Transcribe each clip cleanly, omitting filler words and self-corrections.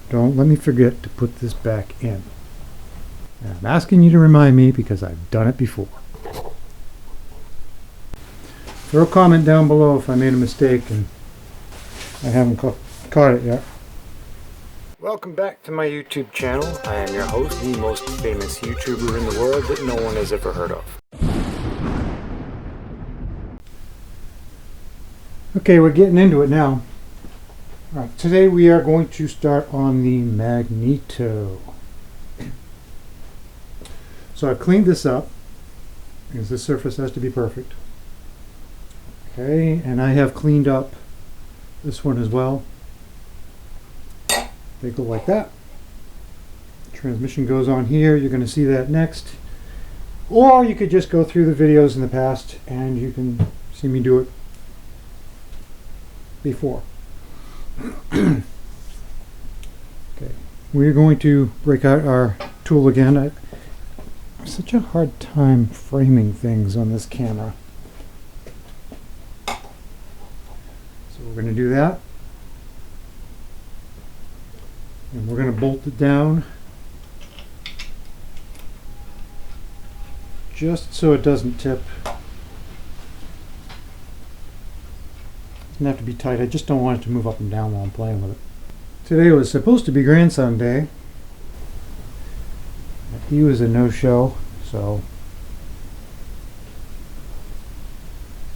Don't let me forget to put this back in. And I'm asking you to remind me because I've done it before. Throw a comment down below if I made a mistake and I haven't caught it yet. Welcome back to my YouTube channel. I am your host, the most famous YouTuber in the world that no one has ever heard of. Okay, we're getting into it now. Alright, today we are going to start on the Magneto. So I've cleaned this up because this surface has to be perfect. Okay, and I have cleaned up this one as well. They go like that. Transmission goes on here. You're going to see that next. Or you could just go through the videos in the past and you can see me do it before. Okay, we're going to break out our tool again. I have such a hard time framing things on this camera. So we're going to do that. And we're going to bolt it down just so it doesn't tip. It doesn't have to be tight. I just don't want it to move up and down while I'm playing with it. Today was supposed to be grandson day. He was a no-show, so.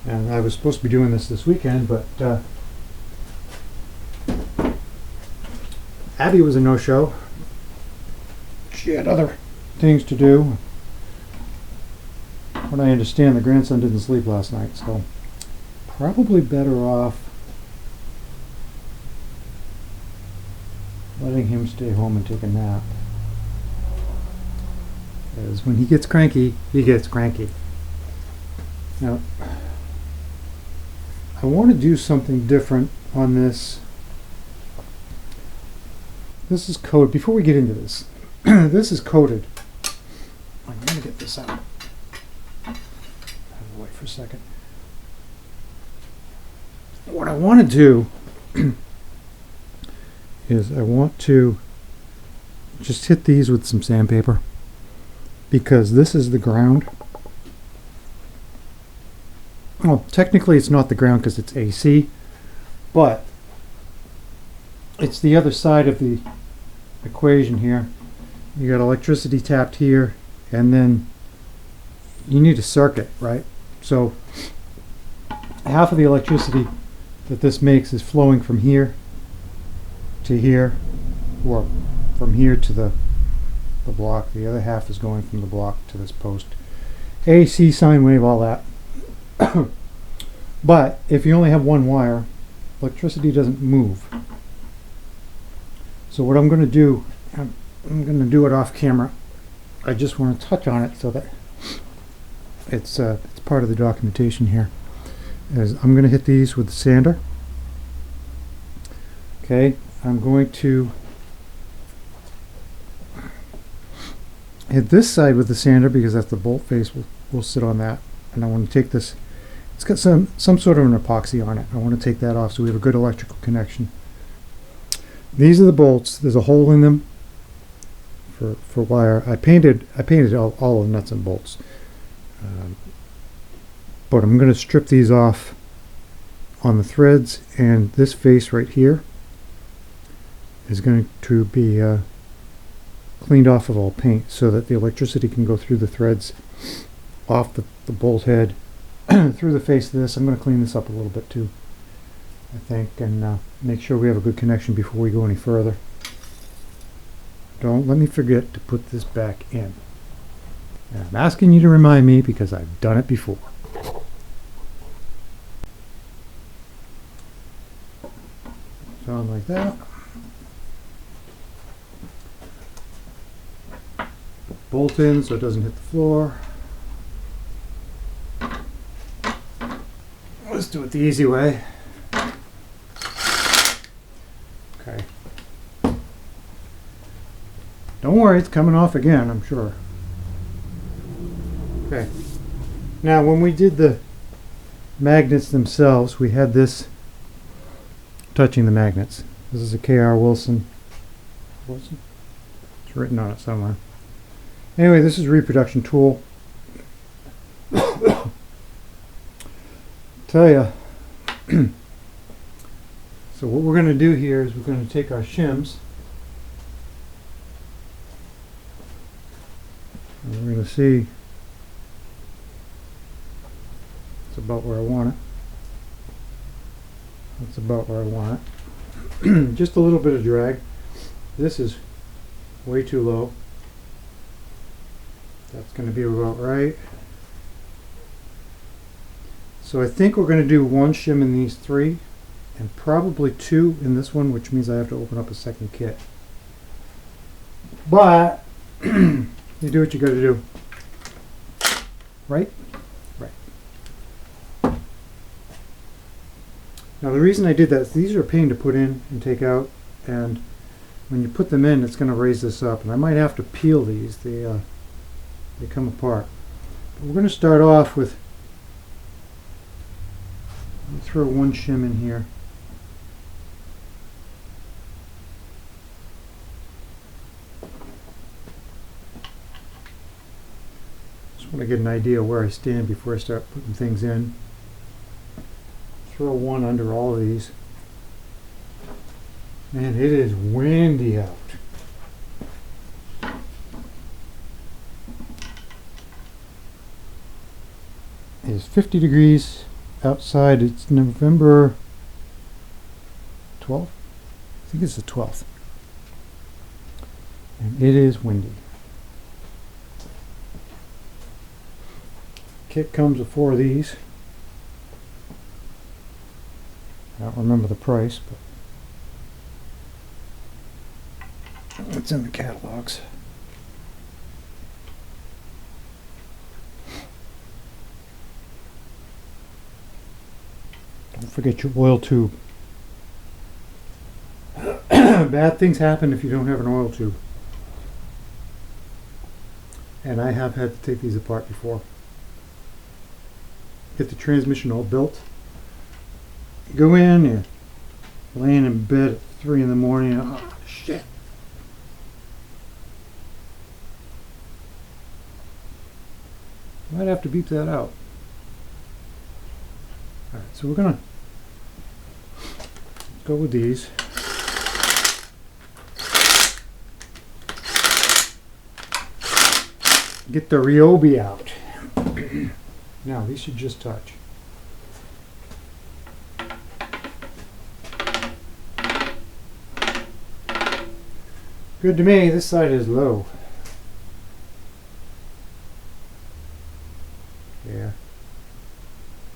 And I was supposed to be doing this weekend, but Abby was a no-show. She had other things to do. What I understand, the grandson didn't sleep last night, so probably better off letting him stay home and take a nap. Because when he gets cranky, he gets cranky. Now, I want to do something different on this. This is coated. Before we get into this, this is coated. I'm going to get this out. Out of the way for a second. What I want to do is I want to just hit these with some sandpaper because this is the ground. Well, technically it's not the ground because it's AC, but it's the other side of the equation here. You got electricity tapped here, and then you need a circuit, right? So half of the electricity that this makes is flowing from here to here, or from here to the block. The other half is going from the block to this post. AC, sine wave, all that. But if you only have one wire, electricity doesn't move. So what I'm going to do, I'm going to do it off camera. I just want to touch on it so that it's part of the documentation here. Is I'm going to hit these with the sander. Okay, I'm going to hit this side with the sander because that's the bolt face. We'll sit on that, and I want to take this. It's got some sort of an epoxy on it. I want to take that off so we have a good electrical connection. These are the bolts. There's a hole in them for wire. I painted all of the nuts and bolts. But I'm going to strip these off on the threads, and this face right here is going to be cleaned off of all paint so that the electricity can go through the threads, off the bolt head, through the face of this. I'm going to clean this up a little bit too, I think, and make sure we have a good connection before we go any further. Don't let me forget to put this back in. And I'm asking you to remind me because I've done it before. So on like that. Bolt in so it doesn't hit the floor. Let's do it the easy way. Okay. Don't worry, it's coming off again, I'm sure. Okay. Now, when we did the magnets themselves, we had this touching the magnets. This is a K.R. Wilson was. It's written on it somewhere. Anyway, this is a reproduction tool. Tell ya. So what we're going to do here is we're going to take our shims and we're going to see it's about where I want it. That's about where I want it. Just a little bit of drag. This is way too low. That's going to be about right. So I think we're going to do one shim in these three and probably two in this one, which means I have to open up a second kit. But you do what you got to do. Right? Right. Now the reason I did that is these are a pain to put in and take out, and when you put them in it's going to raise this up, and I might have to peel these. They come apart. But we're going to start off with, let me throw one shim in here. Just want to get an idea where I stand before I start putting things in. Throw one under all of these. Man, it is windy out. It is 50 degrees outside. It's November 12th? I think it's the 12th. And it is windy. Kit comes with 4 of these. I don't remember the price, but it's in the catalogs. Don't forget your oil tube. Bad things happen if you don't have an oil tube. And I have had to take these apart before. Get the transmission all built. You go in, you're laying in bed at 3 in the morning, and, oh shit. Might have to beep that out. Alright, so we're gonna go with these. Get the Ryobi out. Now these should just touch. Good to me. This side is low. Yeah.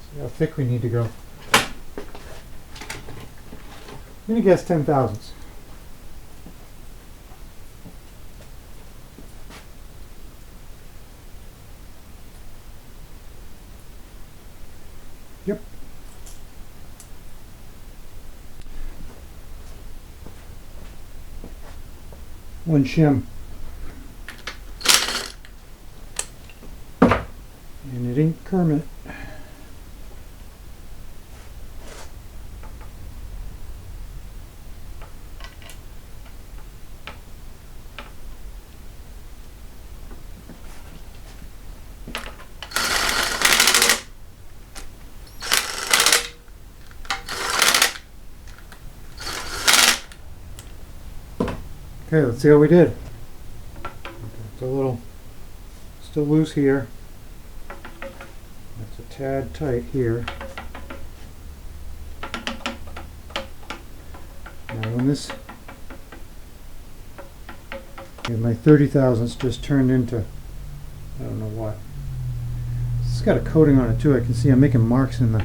See how thick we need to go. I'm gonna guess 10 thousandths. Yep. One shim. And it ain't Kermit. Okay, let's see how we did. It's a little still loose here. That's a tad tight here. Now when this, and my 30 thousandths just turned into, I don't know what. It's got a coating on it too. I can see I'm making marks in the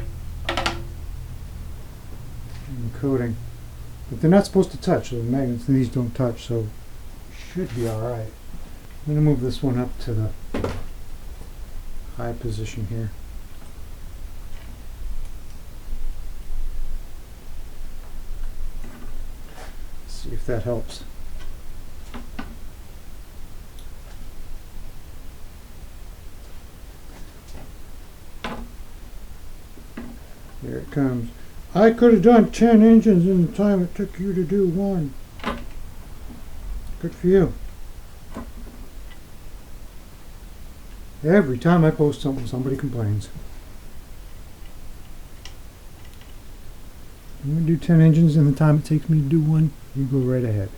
coating. But they're not supposed to touch, so the magnets in these don't touch, so should be alright. I'm going to move this one up to the high position here. See if that helps. There it comes. I could have done 10 engines in the time it took you to do one. Good for you. Every time I post something, somebody complains. I'm going to do 10 engines in the time it takes me to do one. You go right ahead.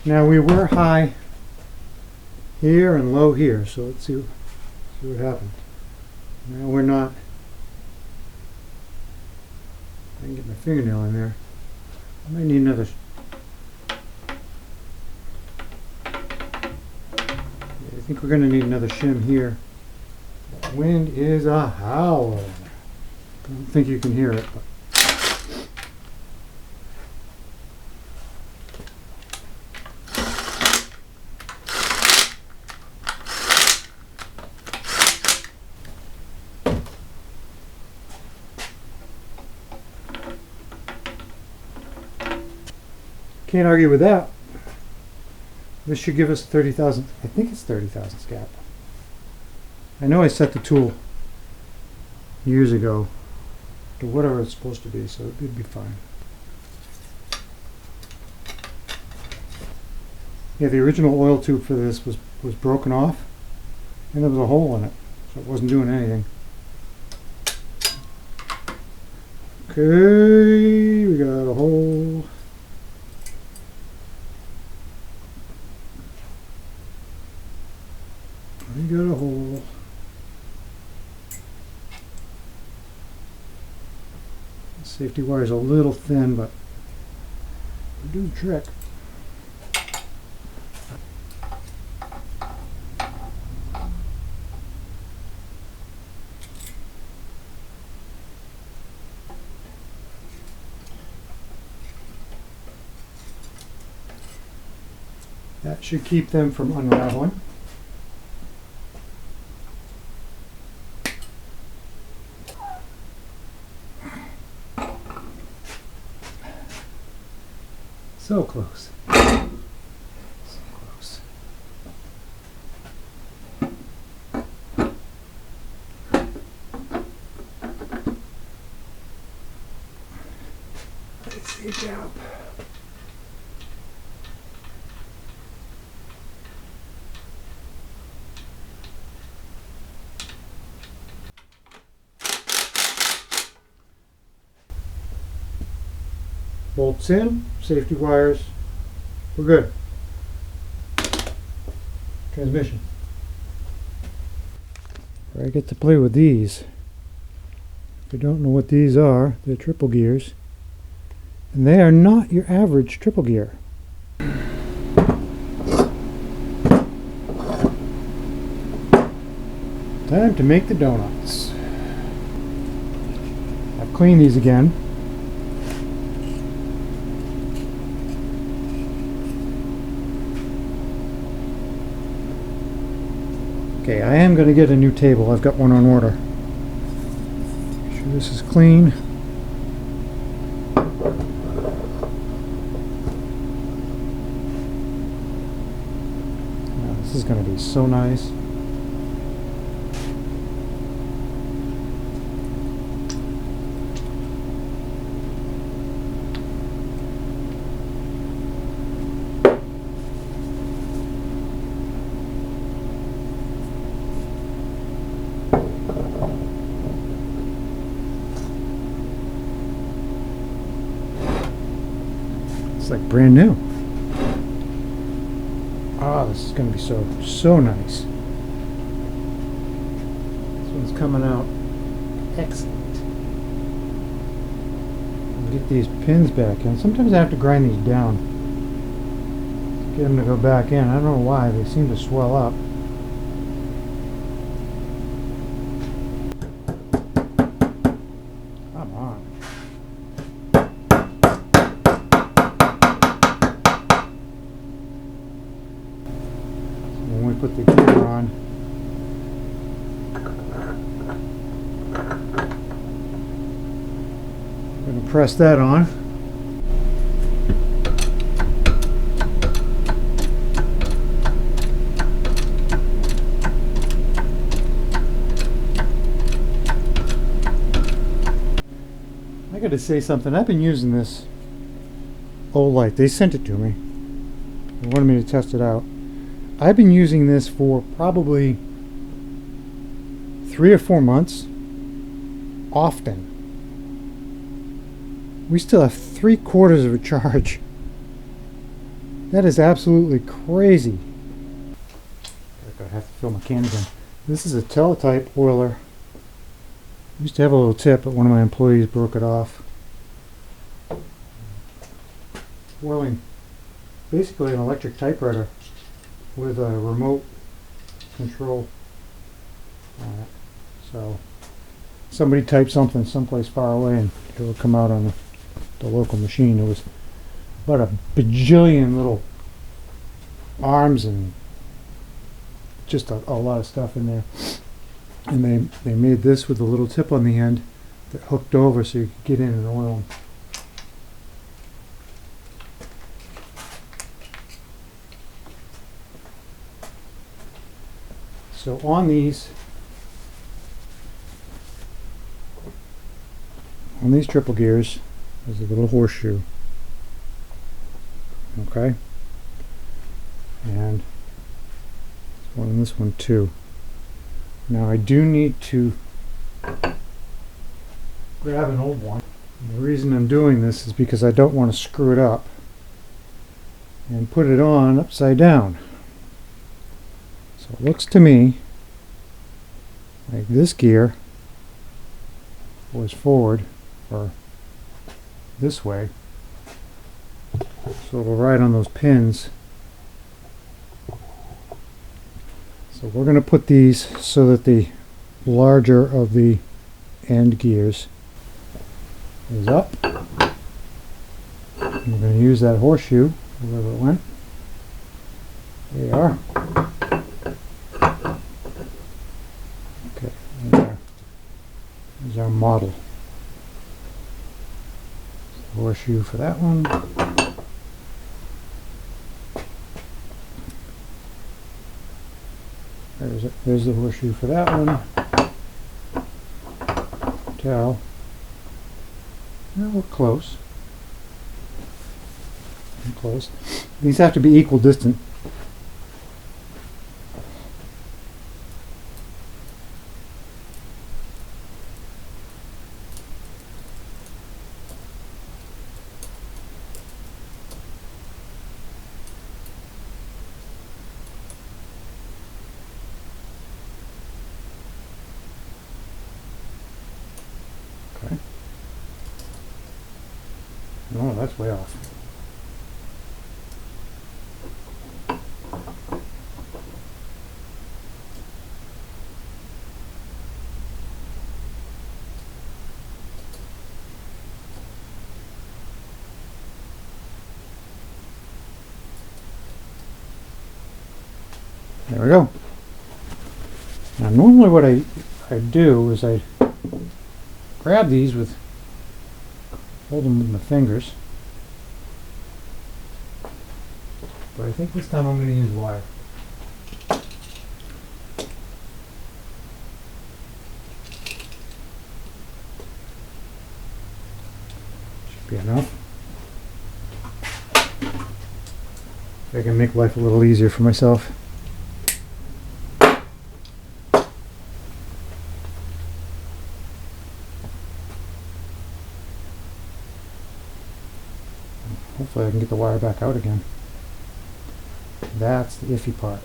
Now we were high here and low here, so let's see what happens. Now we're not. I can get my fingernail in there. I might need another. I think we're going to need another shim here. The wind is a howler. I don't think you can hear it, but. Can't argue with that. This should give us 30,000. I think it's 30,000 gap. I know I set the tool years ago to whatever it's supposed to be, so it would be fine. Yeah, the original oil tube for this was broken off, and there was a hole in it, so it wasn't doing anything. Okay, we got a hole. We got a hole. The safety wire is a little thin, but we do the trick. That should keep them from unraveling. So close. So close. Let's see, job. Bolts in, safety wires, we're good. Transmission. I get to play with these. If you don't know what these are, they're triple gears. And they are not your average triple gear. Time to make the donuts. I've cleaned these again. Okay, I am going to get a new table. I've got one on order. Make sure this is clean. Now, this is going to be so nice. It's like brand new. Ah, this is going to be so nice. This one's coming out excellent. I'll get these pins back in. Sometimes I have to grind these down to get them to go back in. I don't know why, they seem to swell up. Come on. When we put the gear on, I'm going to press that on. got to say something. I've been using this Olight. They sent it to me. They wanted me to test it out. I've been using this for probably 3 or 4 months. Often. We still have 3/4 of a charge. That is absolutely crazy. I have to fill my can again. This is a teletype oiler. I used to have a little tip, but one of my employees broke it off. Oiling basically an electric typewriter with a remote control on it. So somebody typed something someplace far away and it will come out on the local machine. It was about a bajillion little arms and just a lot of stuff in there. And they made this with a little tip on the end that hooked over so you could get in and oil them. So on these triple gears, there's a little horseshoe. Okay, and one in this one too. Now I do need to grab an old one. And the reason I'm doing this is because I don't want to screw it up and put it on upside down. So it looks to me like this gear was forward or this way, so it'll ride on those pins. So we're going to put these so that the larger of the end gears is up. And we're going to use that horseshoe wherever it went. There you are. Okay, there's our model. Horseshoe for that one. There's the horseshoe for that one. Towel. Now we're close. Close. These have to be equal distant. Okay. Oh, that's way off. There we go. Now normally what I do is I grab these hold them with my fingers. But I think this time I'm going to use wire. Should be enough. I can make life a little easier for myself. Hopefully I can get the wire back out again. That's the iffy part.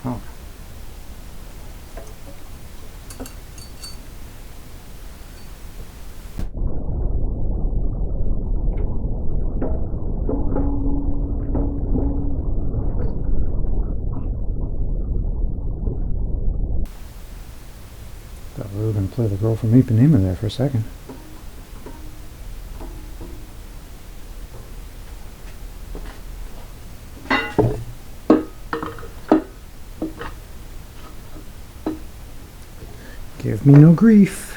Oh. Thought we were going to play the girl from Ipanema there for a second. Give me no grief.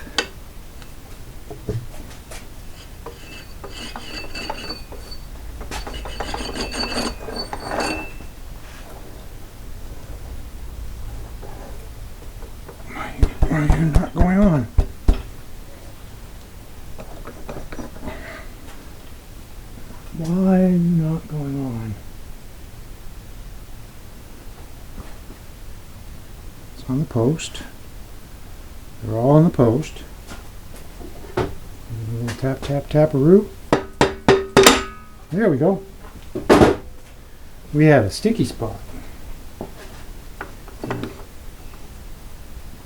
Why are you not going on? Why are you not going on? It's on the post. They're all on the post. Tap, tap, tap-a-roo. There we go. We have a sticky spot.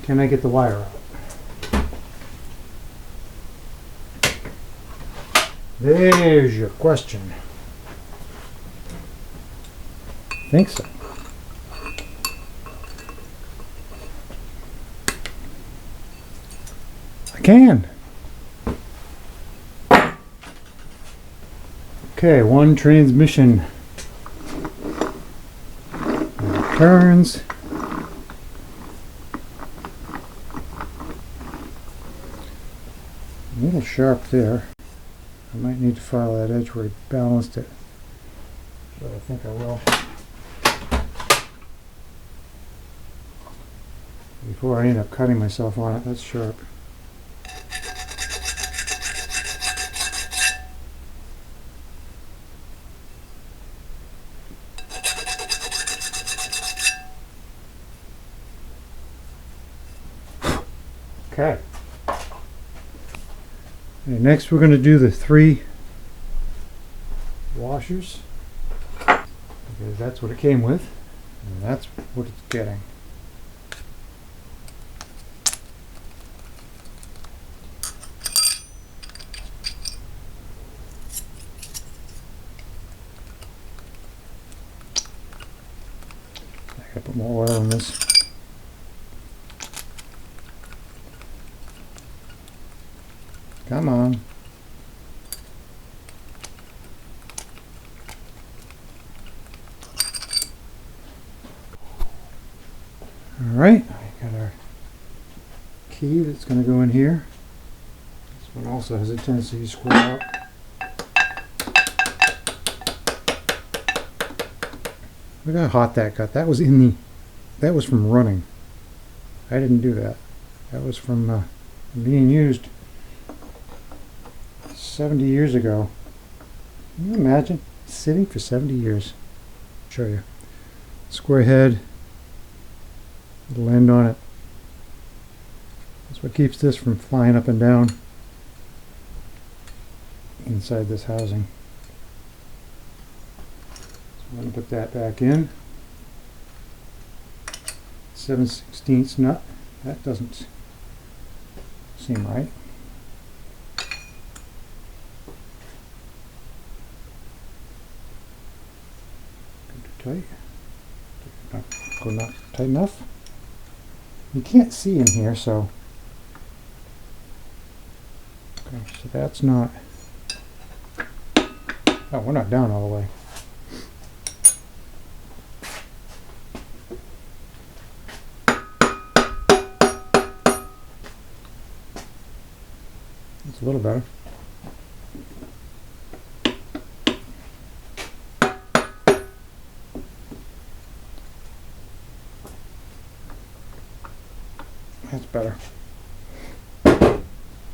Can I get the wire out? There's your question. Think so. I can. Okay, one transmission. And it turns. A little sharp there. I might need to file that edge where I balanced it. But I think I will. Before I end up cutting myself on it, that's sharp. Okay. Okay, next we're going to do the 3 washers, because that's what it came with, and that's what it's getting. I gotta put more oil in this. Come on. Alright, I got our key that's going to go in here. This one also has a tendency to square out. Look how hot that got. That was from running. I didn't do that. That was from being used 70 years ago. Can you imagine sitting for 70 years? I'll show you. Square head. It'll end on it. That's what keeps this from flying up and down inside this housing. So I'm going to put that back in. 7/16 nut. That doesn't seem right. Tight. Not tight enough. You can't see in here, so okay. So that's not. Oh, we're not down all the way. It's a little better. That's better.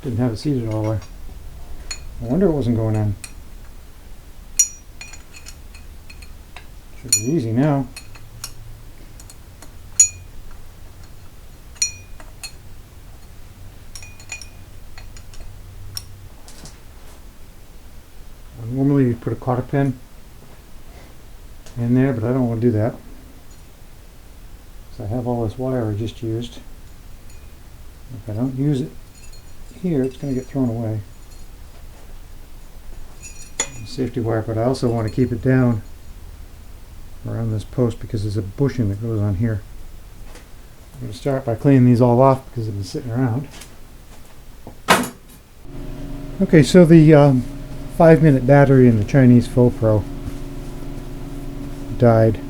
Didn't have it seated all the way. I wonder it wasn't going in. Should be easy now. Normally you put a cotter pin in there, but I don't want to do that. So I have all this wire I just used. If I don't use it here, it's going to get thrown away. Safety wire, but I also want to keep it down around this post because there's a bushing that goes on here. I'm going to start by cleaning these all off because they've been sitting around. Okay, so the 5-minute battery in the Chinese FoPro died.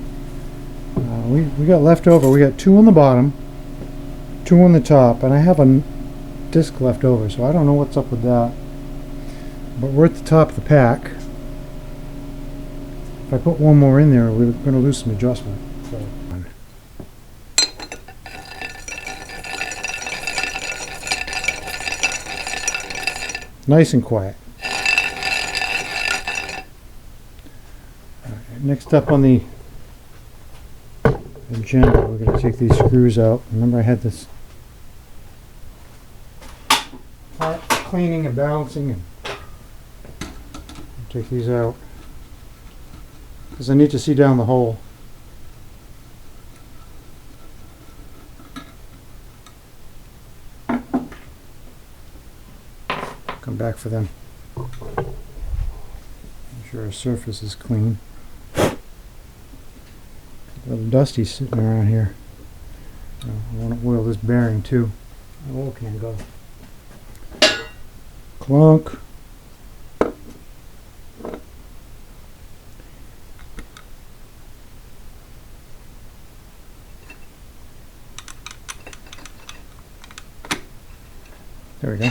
We got left over. We got 2 on the bottom, 2 on the top, and I have a disc left over, so I don't know what's up with that. But we're at the top of the pack. If I put one more in there, we're going to lose some adjustment. So. Nice and quiet. Next up on the agenda, we're going to take these screws out. Remember I had this part cleaning and balancing, and take these out because I need to see down the hole. Come back for them. Make sure our surface is clean. A little dusty sitting around here. I want to oil this bearing too. The oil can go. Clunk. There we go.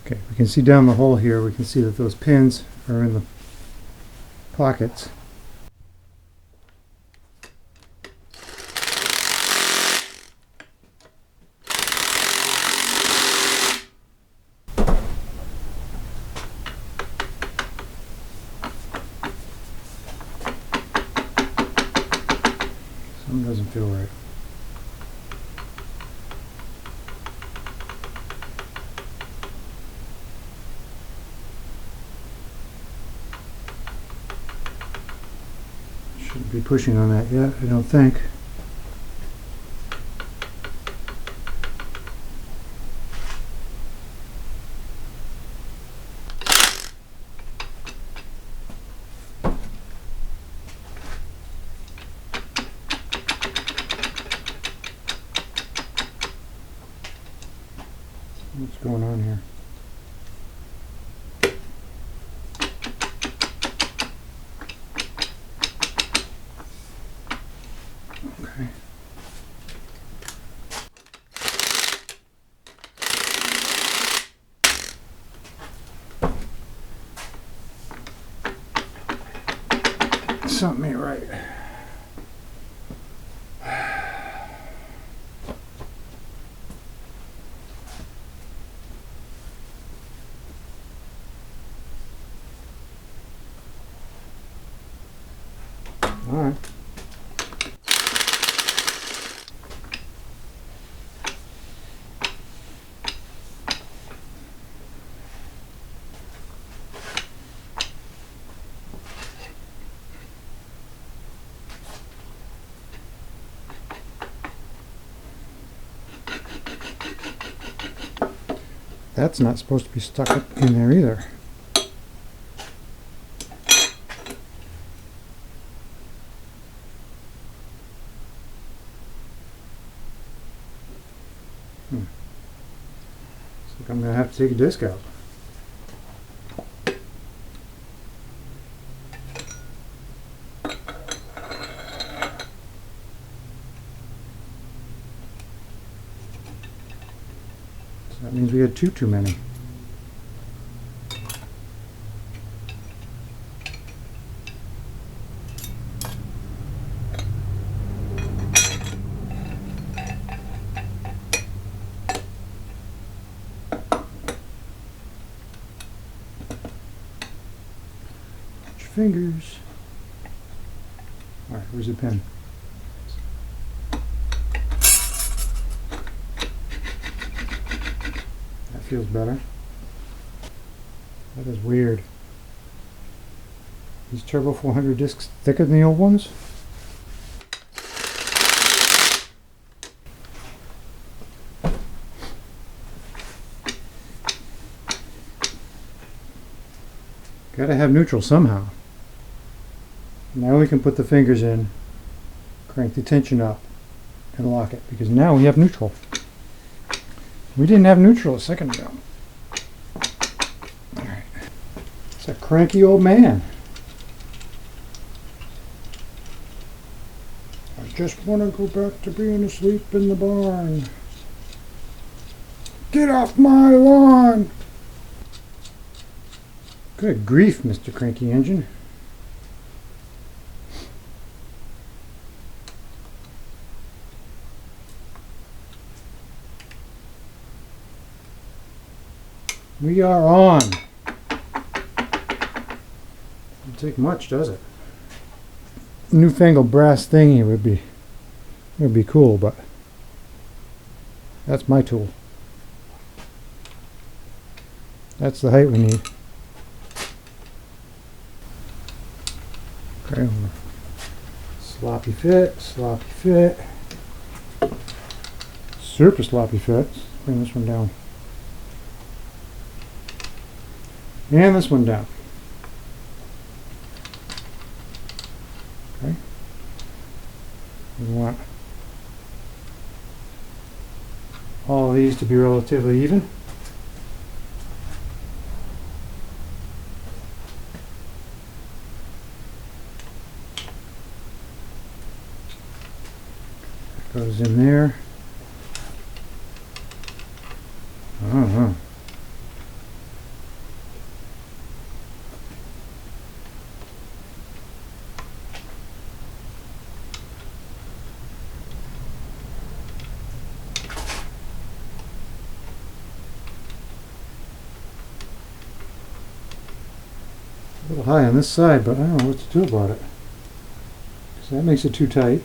Okay, we can see down the hole here. We can see that those pins are in the pockets. Something doesn't feel right. Shouldn't be pushing on that yet, I don't think. What's going on here? Okay. Something ain't right. All right. That's not supposed to be stuck up in there either. Looks like I'm going to have to take a disc out. So that means we had too many. Fingers. All right, where's the pen? That feels better. That is weird. These Turbo 400 discs thicker than the old ones? Gotta have neutral somehow. Now we can put the fingers in, crank the tension up, and lock it, because now we have neutral. We didn't have neutral a second ago. Alright. It's a cranky old man. I just want to go back to being asleep in the barn. Get off my lawn! Good grief, Mr. Cranky Engine. We are on. Doesn't take much, does it? Newfangled brass thingy would be cool, but that's my tool. That's the height we need. Okay. Sloppy fit, sloppy fit. Super sloppy fit. Let's bring this one down. And this one down. Okay. We want all of these to be relatively even. That goes in there. Uh-huh. A little high on this side, but I don't know what to do about it. So that makes it too tight.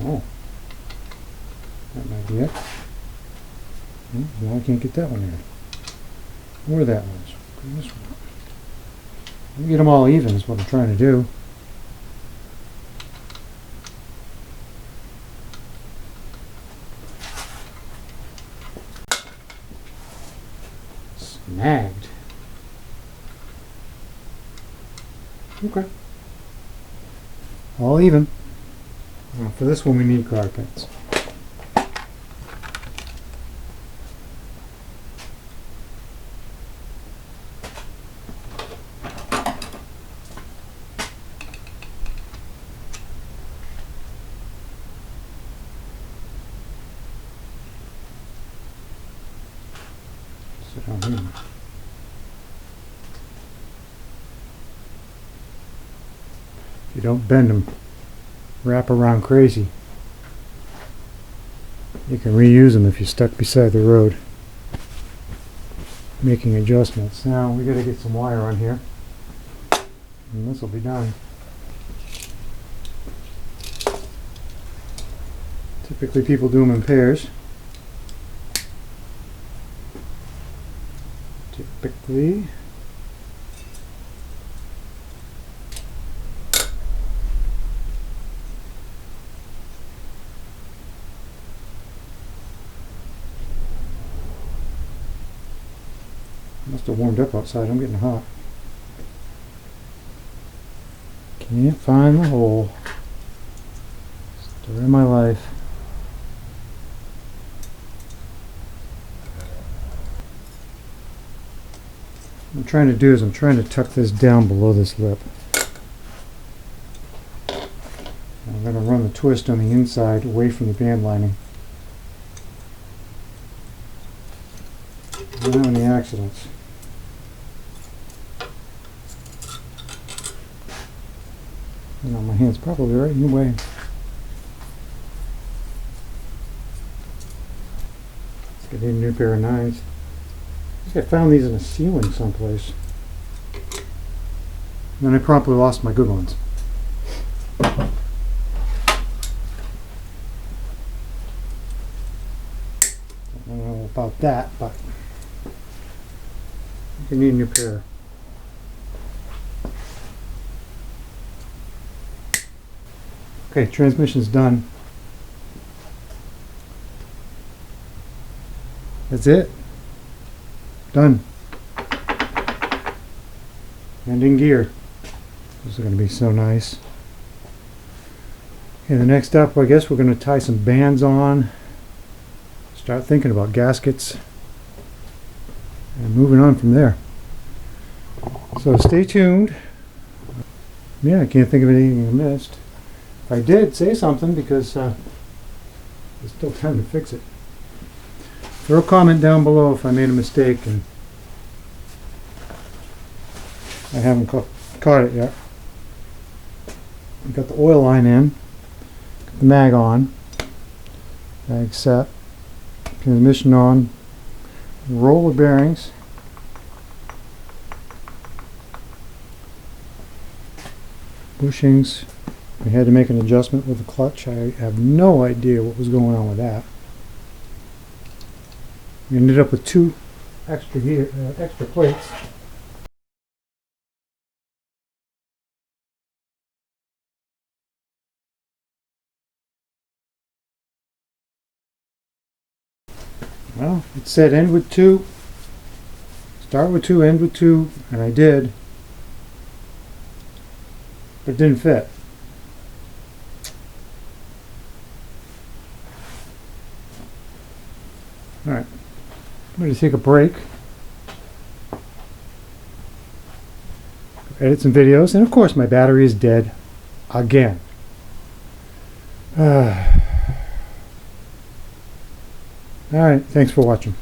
Oh. That might be it. Now I can't get that one in. Or that one. Bring this one up. Let me get them all even is what I'm trying to do. Snagged. Okay. All even. Now for this one we need cotter pins. Sit down here. You don't bend them, wrap around crazy. You can reuse them if you're stuck beside the road making adjustments. Now we got to get some wire on here, and this will be done. Typically people do them in pairs. Typically. Must have warmed up outside. I'm getting hot. Can't find the hole. Story of my life. What I'm trying to do is I'm trying to tuck this down below this lip. I'm going to run the twist on the inside away from the band lining. Don't have any accidents. You know, my hand's probably right in the way. I need a new pair of knives. I think I found these in a ceiling someplace. And then I promptly lost my good ones. I don't know about that, but you need a new pair. Okay, transmission's done. That's it. Done. And in gear. This is going to be so nice. Okay, the next up, I guess we're going to tie some bands on. Start thinking about gaskets. And moving on from there. So stay tuned. Yeah, I can't think of anything I missed. If I did, say something, because there's still time to fix it. Throw a comment down below if I made a mistake and I haven't caught it yet. Got the oil line in, got the mag on, mag set. Transmission on. Roller bearings. Bushings. We had to make an adjustment with the clutch. I have no idea what was going on with that. We ended up with two extra plates. Well, it said end with 2, start with 2, end with 2, and I did, but it didn't fit. Alright, I'm going to take a break, edit some videos, and of course my battery is dead again. Alright, thanks for watching.